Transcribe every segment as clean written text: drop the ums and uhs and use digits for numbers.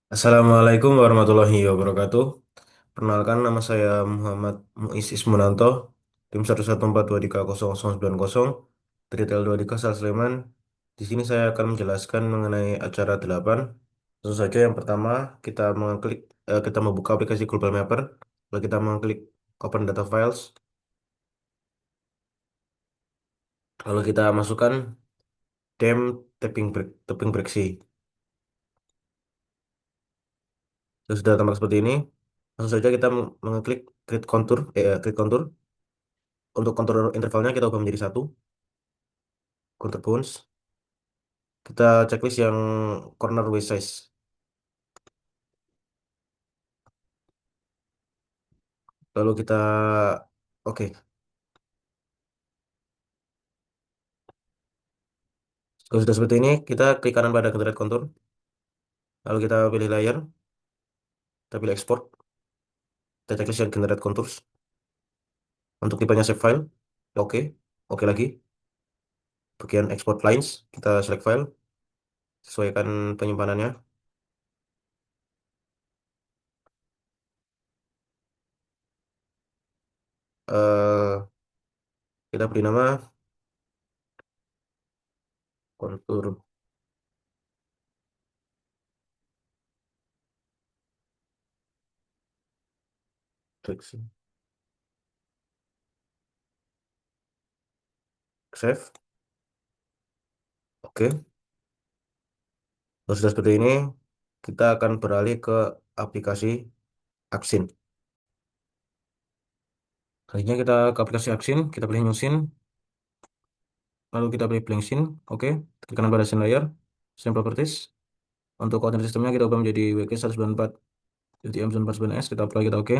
Assalamualaikum warahmatullahi wabarakatuh. Perkenalkan nama saya Muhammad Muiz Ismunanto, tim 114230090, Tritel 2 di Kasal Sleman. Di sini saya akan menjelaskan mengenai acara 8. Tentu saja yang pertama kita membuka aplikasi Global Mapper. Lalu kita mengklik Open Data Files. Lalu kita masukkan dem tapping breaksi. Sudah tampak seperti ini. Langsung saja kita mengklik create contour. Untuk kontur intervalnya kita ubah menjadi satu, kontur bounce. Kita checklist yang corner waist size. Lalu kita oke. Kalau sudah seperti ini, kita klik kanan pada generate contour. Lalu kita pilih layer, kita pilih export. Kita checklist yang generate contours. Untuk tipenya save file, oke. Oke lagi. Bagian export lines, kita select file, sesuaikan penyimpanannya. eh kita beri nama kontur text. Save. Oke. Kalau sudah seperti ini, kita akan beralih ke aplikasi Axin. Selanjutnya kita ke aplikasi Axin, kita pilih new scene, lalu kita pilih blank scene, oke. Klik kanan pada scene layer, scene properties. Untuk koordinat sistemnya kita ubah menjadi WK 194 UTM 149S, kita apply, kita oke.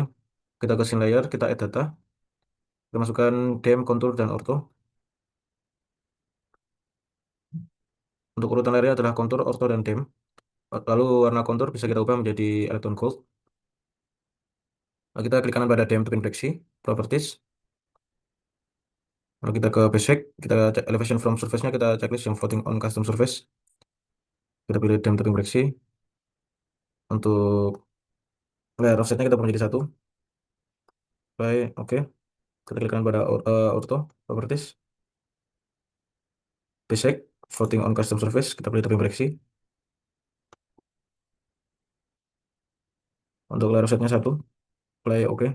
Kita ke scene layer, kita add data, kita masukkan dem, contour, dan ortho. Untuk urutan layernya adalah contour, ortho, dan dem. Lalu warna contour bisa kita ubah menjadi electron gold. Lalu kita klik kanan pada dem token flexi, properties. Lalu kita ke basic, kita cek elevation from surface-nya, kita checklist yang floating on custom surface. Kita pilih dem token flexi. Untuk layer offsetnya kita ubah menjadi satu. Baik, oke. Kita klikkan pada auto properties, basic, floating on custom surface. Kita pilih topping breaksi. Untuk layer offsetnya satu. Play, oke.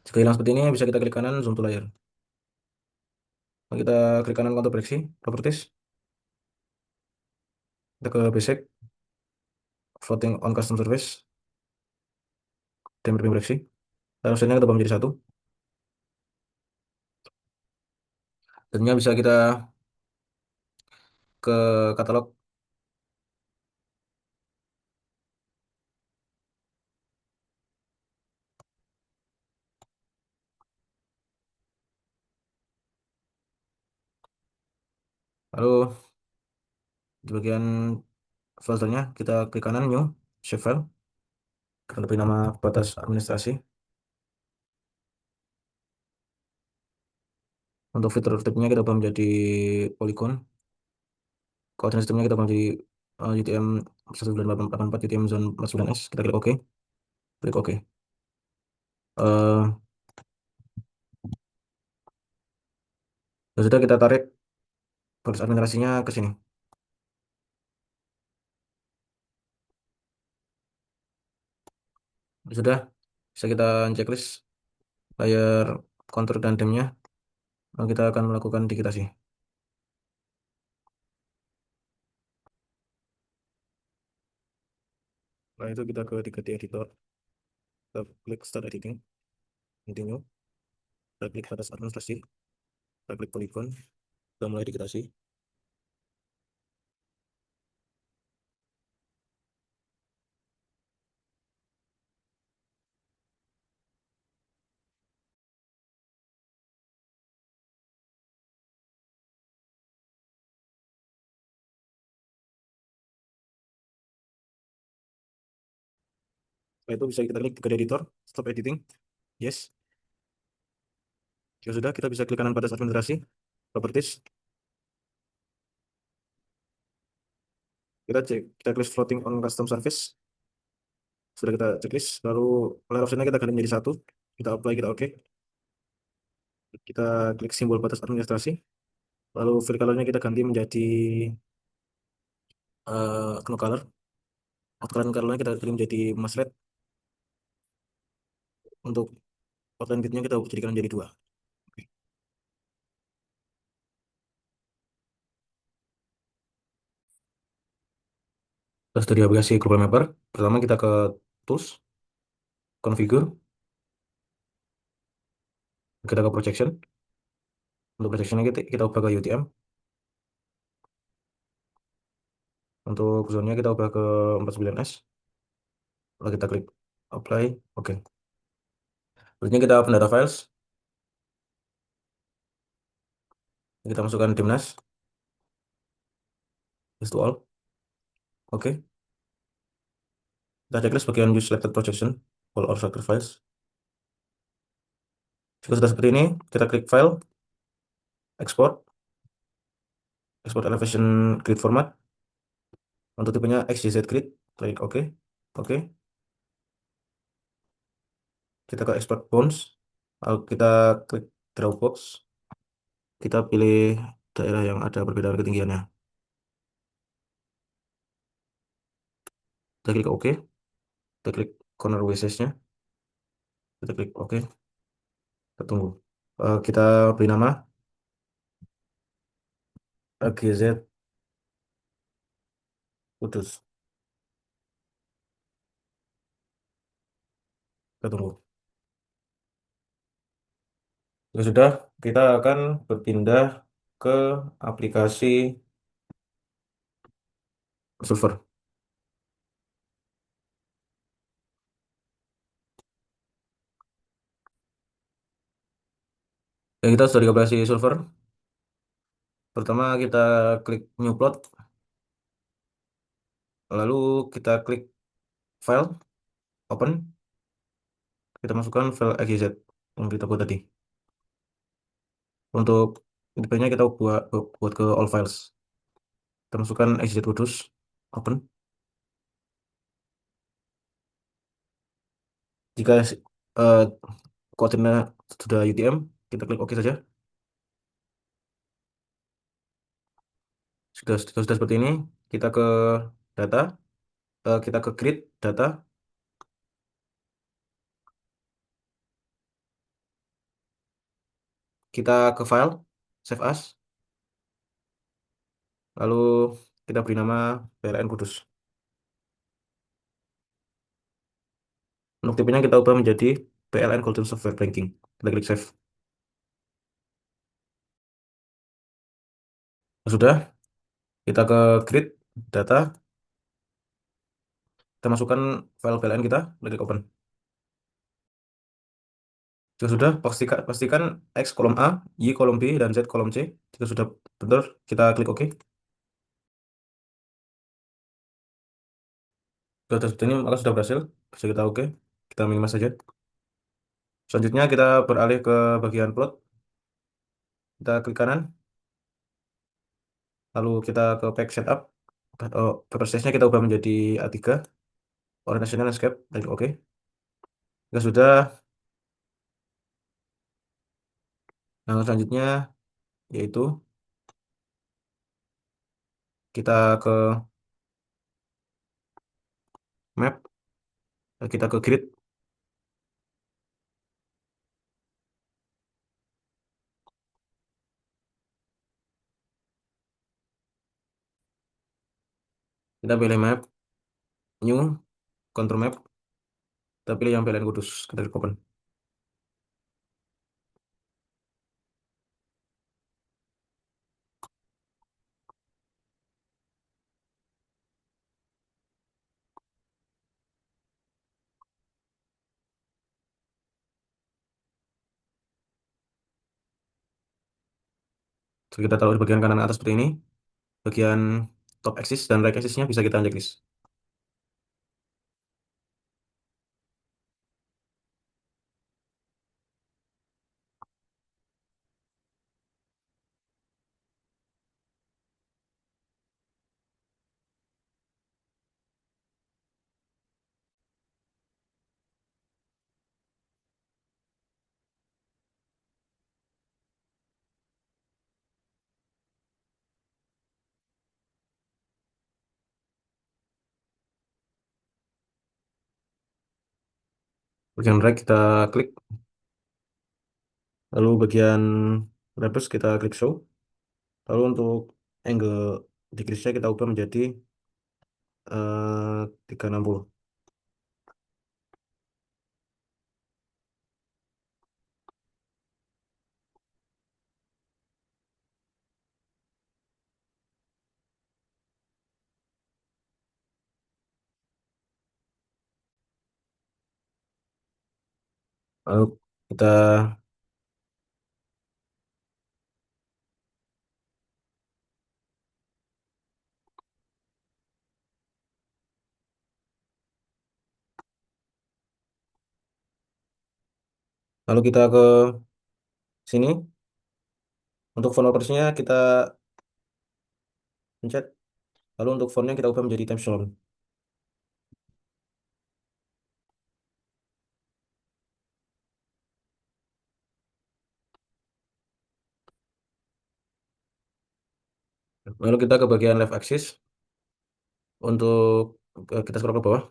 Jika hilang seperti ini, bisa kita klik kanan zoom to layer. Lalu kita klik kanan contour breaksi, properties. Kita ke basic, floating on custom surface, dan topping breaksi. Layer offsetnya kita ubah menjadi satu. Tentunya bisa kita ke katalog. Lalu di bagian foldernya kita klik kanan new, save file. Kita beri nama batas administrasi. Untuk fitur tipnya kita ubah menjadi polygon. Koordinat sistemnya kita ubah menjadi UTM 19884 UTM zone 49S. Kita klik OK. Klik OK. Eh, sudah kita tarik batas administrasinya ke sini. Sudah, bisa kita checklist layar kontur dan demnya. Lalu kita akan melakukan digitasi. Setelah itu kita ke digitasi editor. Kita klik start editing. Continue. Kita klik batas administrasi. Kita klik polygon. Kita mulai digitasi. Setelah itu bisa kita klik ke editor. Stop editing. Yes. Jika sudah, kita bisa klik kanan batas administrasi. Properties. Kita cek, kita klik floating on custom surface. Sudah kita checklist, lalu layer optionnya kita ganti menjadi satu. Kita apply, kita oke. Kita klik simbol batas administrasi. Lalu fill colornya kita ganti menjadi no color. Outline colornya kita ganti menjadi mas red. Untuk outline bitnya kita jadikan menjadi dua. Oke. Terus dari aplikasi Global Mapper, pertama kita ke Tools, Configure, kita ke Projection. Untuk projectionnya kita ubah ke UTM. Untuk zone-nya kita ubah ke 49S. Lalu kita klik Apply, oke. Berikutnya kita open data files, kita masukkan dimnas, is to all, oke. Kita checklist bagian use selected projection, all or structure files. Jika sudah seperti ini, kita klik File, Export, Export Elevation Grid Format. Untuk tipenya XYZ Grid, klik OK, oke. Kita ke Export Bounds, lalu kita klik Drawbox, kita pilih daerah yang ada perbedaan ketinggiannya. Kita klik OK, kita klik corner WSS-nya, kita klik OK, kita tunggu. Kita beri nama AGZ Kudus, kita tunggu. Ya sudah, kita akan berpindah ke aplikasi server. Ya, kita sudah di aplikasi server. Pertama kita klik New Plot, lalu kita klik File, Open, kita masukkan file XYZ yang kita buat tadi. Untuk tipenya kita buat ke all files. Kita masukkan XYZ Kudus, Open. Jika eh, koordinat sudah UTM, kita klik OK saja. Sudah seperti ini, kita ke data, kita ke grid data, kita ke file, save as, lalu kita beri nama PLN Kudus. Untuk tipenya kita ubah menjadi PLN Golden Software Banking. Kita klik save. Sudah, kita ke grid data, kita masukkan file PLN kita klik open. Jika sudah, pastikan X kolom A, Y kolom B, dan Z kolom C. Jika sudah benar, kita klik OK. Sudah seperti ini, maka sudah berhasil. Bisa kita OK. Kita minimize saja. Selanjutnya kita beralih ke bagian plot. Kita klik kanan, lalu kita ke pack setup. Paper size-nya kita ubah menjadi A3. Orientationnya landscape, dan klik OK. Jika sudah, nah selanjutnya yaitu kita ke map, kita ke grid, kita pilih map, new, contour map, kita pilih yang PLN Kudus, kita klik open. Jadi kita taruh di bagian kanan atas seperti ini, bagian top axis dan right axisnya bisa kita checklist. Bagian right kita klik, lalu bagian leftmost kita klik show. Lalu untuk angle decrease-nya kita ubah menjadi 360. Lalu kita lalu kita ke sini. Untuk font properties-nya kita pencet. Lalu untuk fontnya kita ubah menjadi Times New Roman. Lalu kita ke bagian left axis. Untuk kita scroll ke bawah.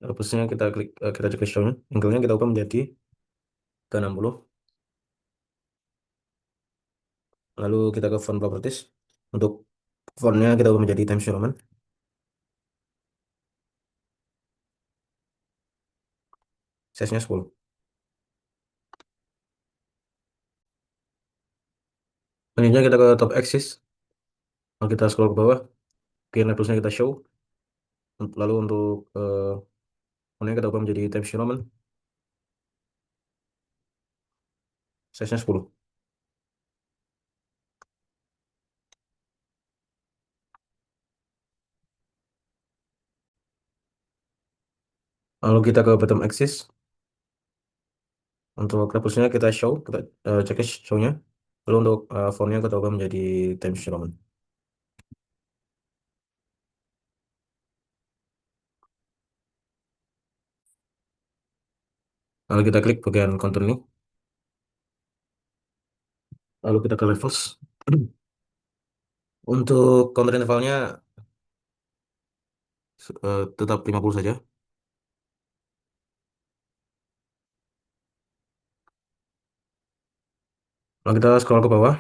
Hapusnya kita klik, kita cek show-nya. Angle-nya kita ubah menjadi 360. Lalu kita ke font properties. Untuk fontnya kita ubah menjadi Times New Roman. Size-nya 10. Selanjutnya kita ke top axis. Lalu kita scroll ke bawah. Bagian hapusnya kita show. Lalu untuk fontnya kita ubah menjadi Times New Roman. Size-nya 10. Lalu kita ke bottom axis. Untuk hapusnya kita show. Kita cek show-nya. Lalu untuk fontnya kita ubah menjadi Times New Roman. Lalu kita klik bagian kontur ini. Lalu kita ke levels. Untuk counter intervalnya tetap 50 saja. Lalu kita scroll ke bawah.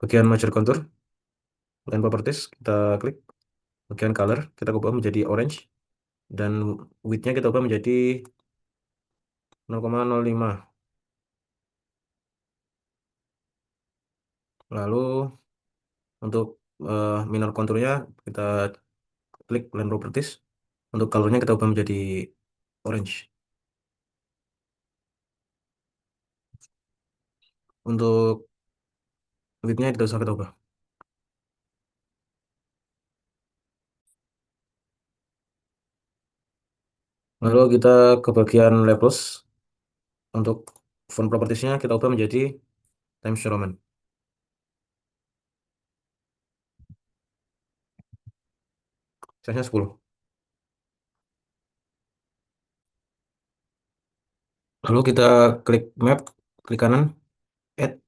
Bagian major contour. Line properties. Kita klik. Bagian color. Kita ubah menjadi orange. Dan width-nya kita ubah menjadi 0,05. Lalu untuk minor konturnya kita klik line properties. Untuk colornya kita ubah menjadi orange. Untuk width-nya tidak usah kita ubah. Lalu kita ke bagian levels. Untuk font properties-nya kita ubah menjadi Times New Roman. Size-nya 10. Lalu kita klik map, klik kanan, add,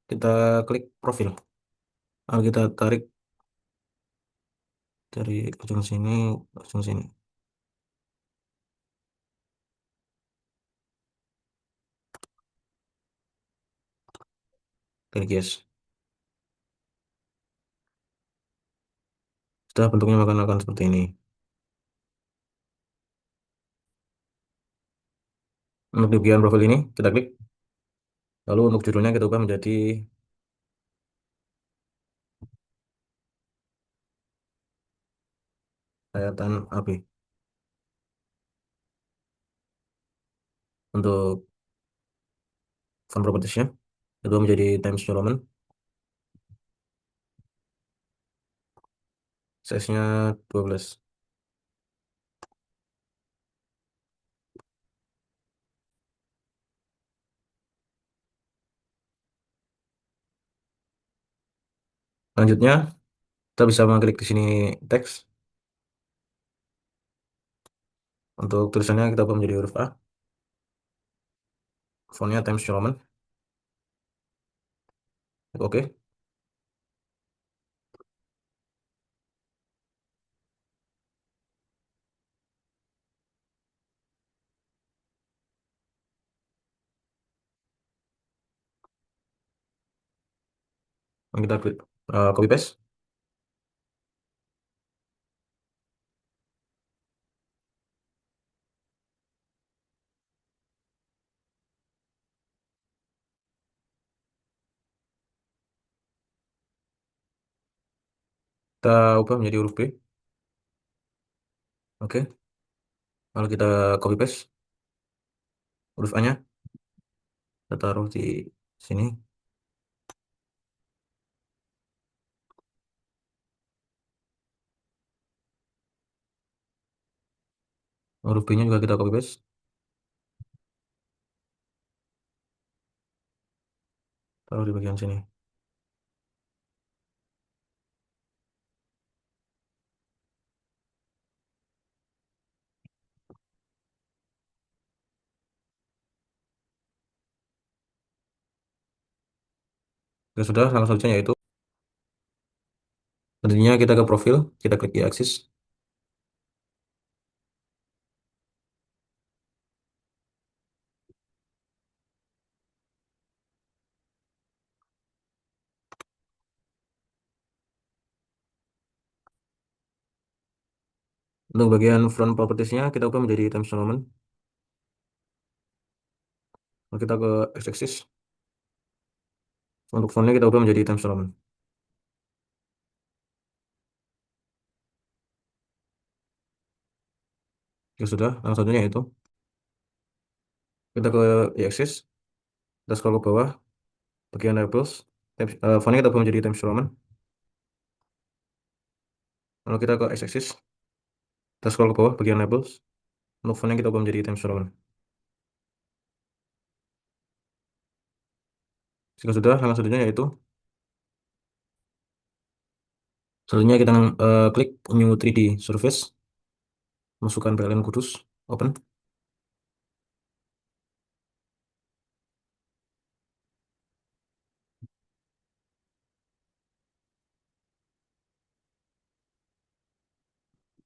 kita klik profil. Lalu kita tarik dari ujung sini, ujung sini. Klik yes. Setelah bentuknya akan seperti ini. Untuk di bagian profil ini, kita klik. Lalu untuk judulnya kita ubah menjadi sayatan AB. Untuk font properties-nya, kita ubah menjadi Times New Roman. Size-nya 12. Selanjutnya, kita bisa mengklik di sini teks. Untuk tulisannya kita ubah menjadi huruf A. Fontnya Times New Roman. Oke. Kita klik copy paste. Kita ubah menjadi huruf B. Oke. Lalu kita copy paste huruf A-nya. Kita taruh di sini. Huruf B-nya juga kita copy paste. Taruh di bagian sini. Ya sudah, langkah selanjutnya yaitu tentunya kita ke profil, kita klik y-axis. Untuk bagian front properties-nya kita ubah menjadi Times New Roman. Lalu kita ke x-axis. Untuk font-nya kita ubah menjadi Times New Roman. Ya sudah, langkah selanjutnya itu kita ke y-axis, kita scroll ke bawah, bagian labels, font-nya kita ubah menjadi Times New Roman. Lalu kita ke x-axis, kita scroll ke bawah, bagian labels, untuk font-nya kita ubah menjadi Times New Roman. Jika sudah, langkah selanjutnya yaitu selanjutnya kita klik New 3D Surface, masukkan PLN Kudus, open.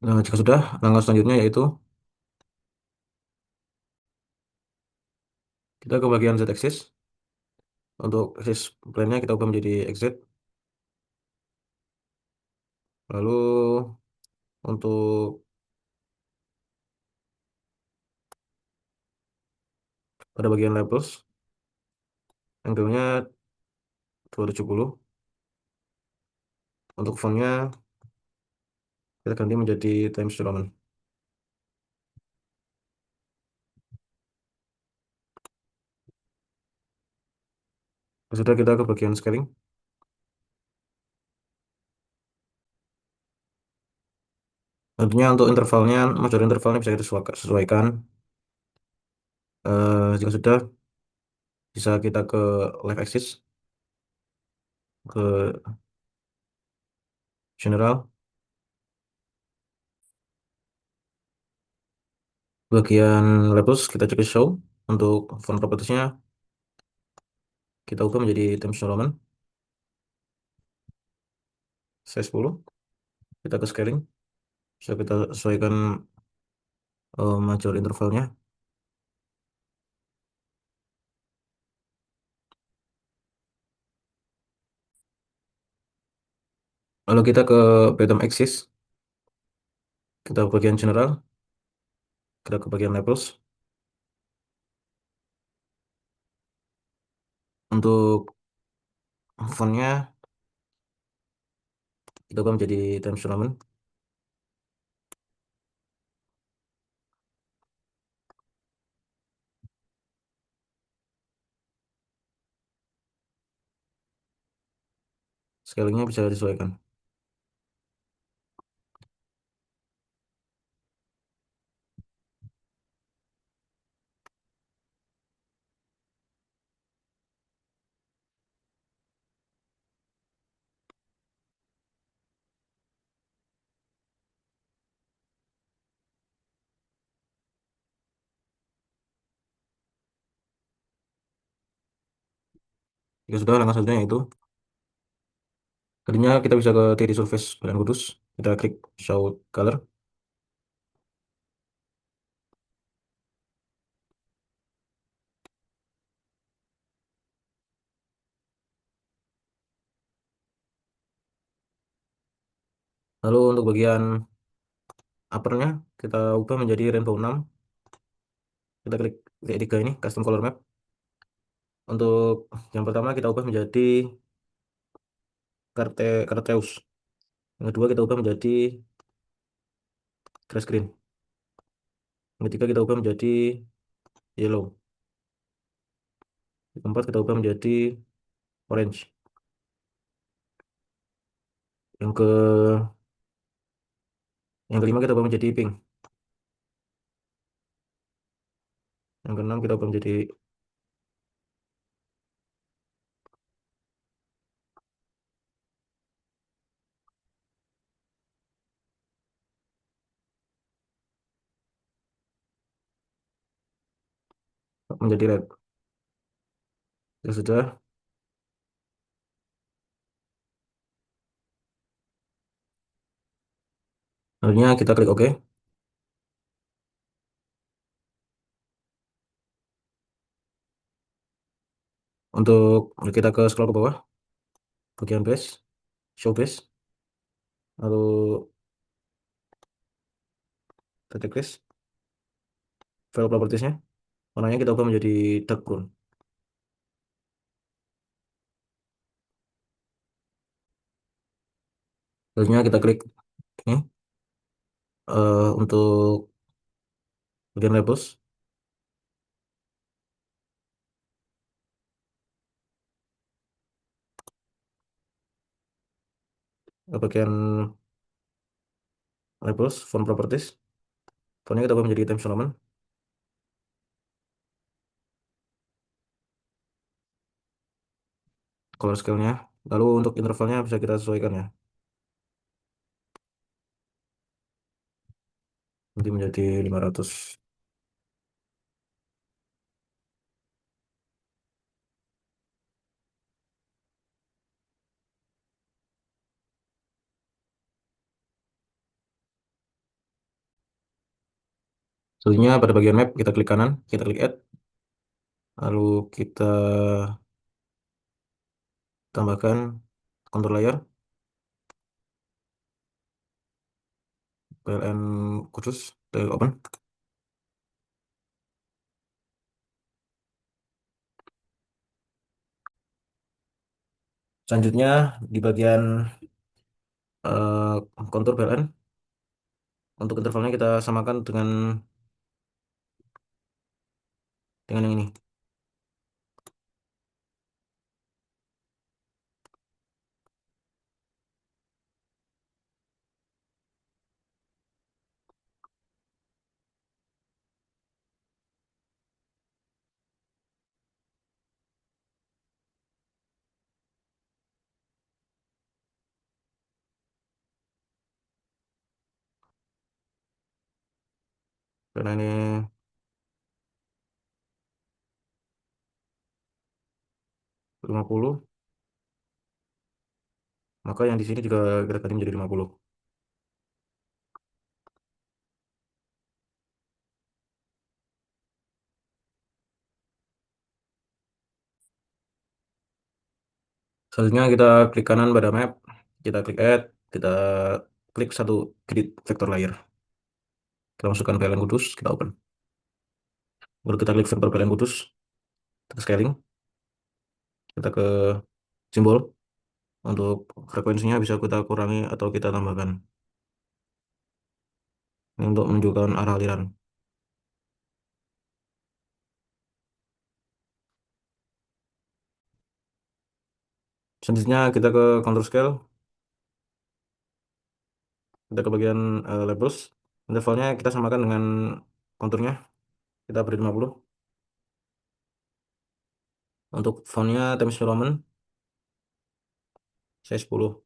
Nah, jika sudah, langkah selanjutnya yaitu kita ke bagian Z-axis. Untuk axis plane-nya kita ubah menjadi XZ. Lalu untuk pada bagian labels, angle-nya 270. Untuk font-nya kita ganti menjadi Times New Roman. Sudah, kita ke bagian scaling. Tentunya untuk intervalnya, major intervalnya bisa kita sesuaikan. Jika sudah, bisa kita ke left axis, ke general. Bagian labels kita cek show. Untuk font properties-nya kita ubah menjadi Times New Roman. Size 10. Kita ke scaling. Bisa kita sesuaikan major intervalnya. Lalu kita ke bottom axis. Kita ke bagian general. Kita ke bagian labels. Untuk font-nya kita ubah menjadi Times New Roman. Scalingnya bisa disesuaikan. Jika sudah, langkah selanjutnya itu tadinya kita bisa ke 3D Surface Badan Kudus. Kita klik Show Color. Lalu untuk bagian uppernya kita ubah menjadi rainbow 6. Kita klik titik tiga ini, custom color map. Untuk yang pertama kita ubah menjadi Carteus. Yang kedua kita ubah menjadi grass green. Yang ketiga kita ubah menjadi yellow. Yang keempat kita ubah menjadi orange. Yang ke yang kelima kita ubah menjadi pink. Yang keenam kita ubah menjadi red. Ya sudah. Akhirnya kita klik OK. Untuk kita ke scroll ke bawah, bagian base, show base, lalu kita klik file propertiesnya. Warnanya kita ubah menjadi dark brown. Selanjutnya kita klik ini untuk bagian labels, bagian labels, font properties. Fontnya kita ubah menjadi Times New Roman. Color scale-nya. Lalu untuk intervalnya bisa kita sesuaikan ya. Nanti menjadi 500. Selanjutnya pada bagian map kita klik kanan, kita klik add. Lalu kita tambahkan kontur layar, PLN khusus, kita open. Selanjutnya di bagian kontur PLN, untuk intervalnya kita samakan dengan yang ini. Karena ini 50, maka yang di sini juga kita ganti menjadi 50. Selanjutnya kita klik kanan pada map, kita klik add, kita klik satu grid vector layer. Kita masukkan PLN kudus, kita open. Baru kita klik vektor PLN kudus, kita scaling, kita ke simbol. Untuk frekuensinya bisa kita kurangi atau kita tambahkan. Ini untuk menunjukkan arah aliran. Selanjutnya kita ke contour scale, kita ke bagian labels. Intervalnya kita samakan dengan konturnya, kita beri 50. Untuk fontnya Times New Roman, saya 10.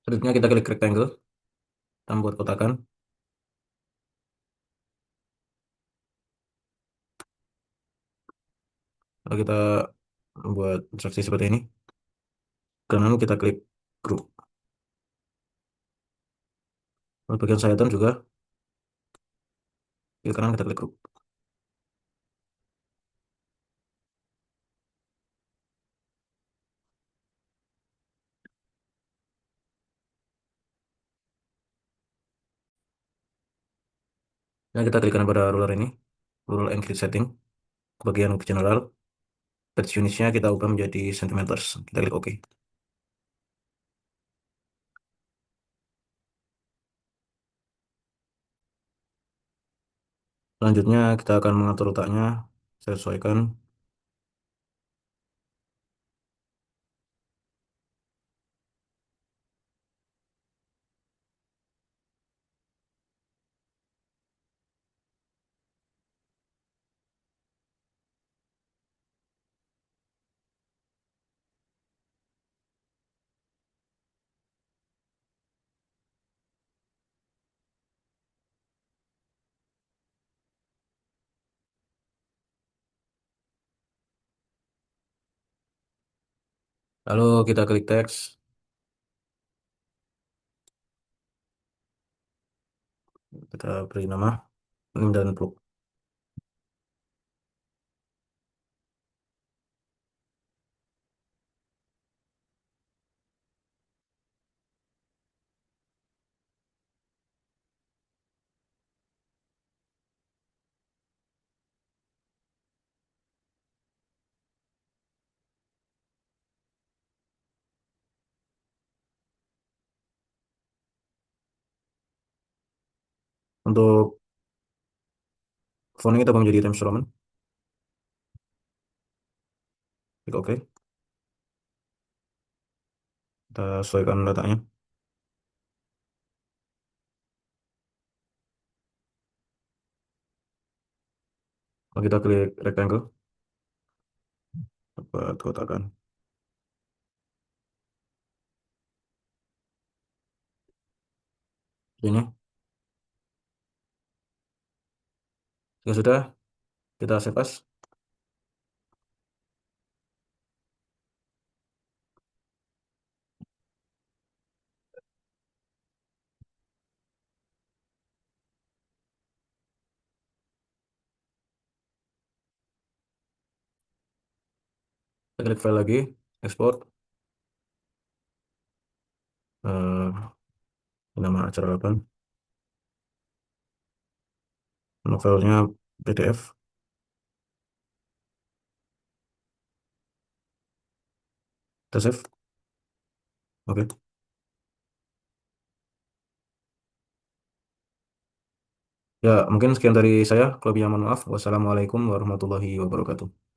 Selanjutnya kita klik rectangle, kita buat kotakan. Lalu kita membuat instruksi seperti ini. Kanan kita klik group. Lalu bagian sayatan juga, di kanan kita klik group. Nah, kita klikkan pada ruler ini, ruler and grid setting, bagian general, pitch unitsnya kita ubah menjadi centimeters. Kita klik OK. Selanjutnya kita akan mengatur letaknya, saya sesuaikan. Lalu kita klik teks, kita beri nama, name dan plug. Untuk font kita ubah menjadi Times Roman. Klik OK. Kita sesuaikan letaknya. Lalu kita klik rectangle, dapat kotakan. Ini, jika sudah, kita save as. Kita klik file lagi, export. Eh, Nama acara 8. Novelnya PDF. Kita save. Oke. Ya, mungkin sekian dari saya. Kalau mohon maaf. Wassalamualaikum warahmatullahi wabarakatuh.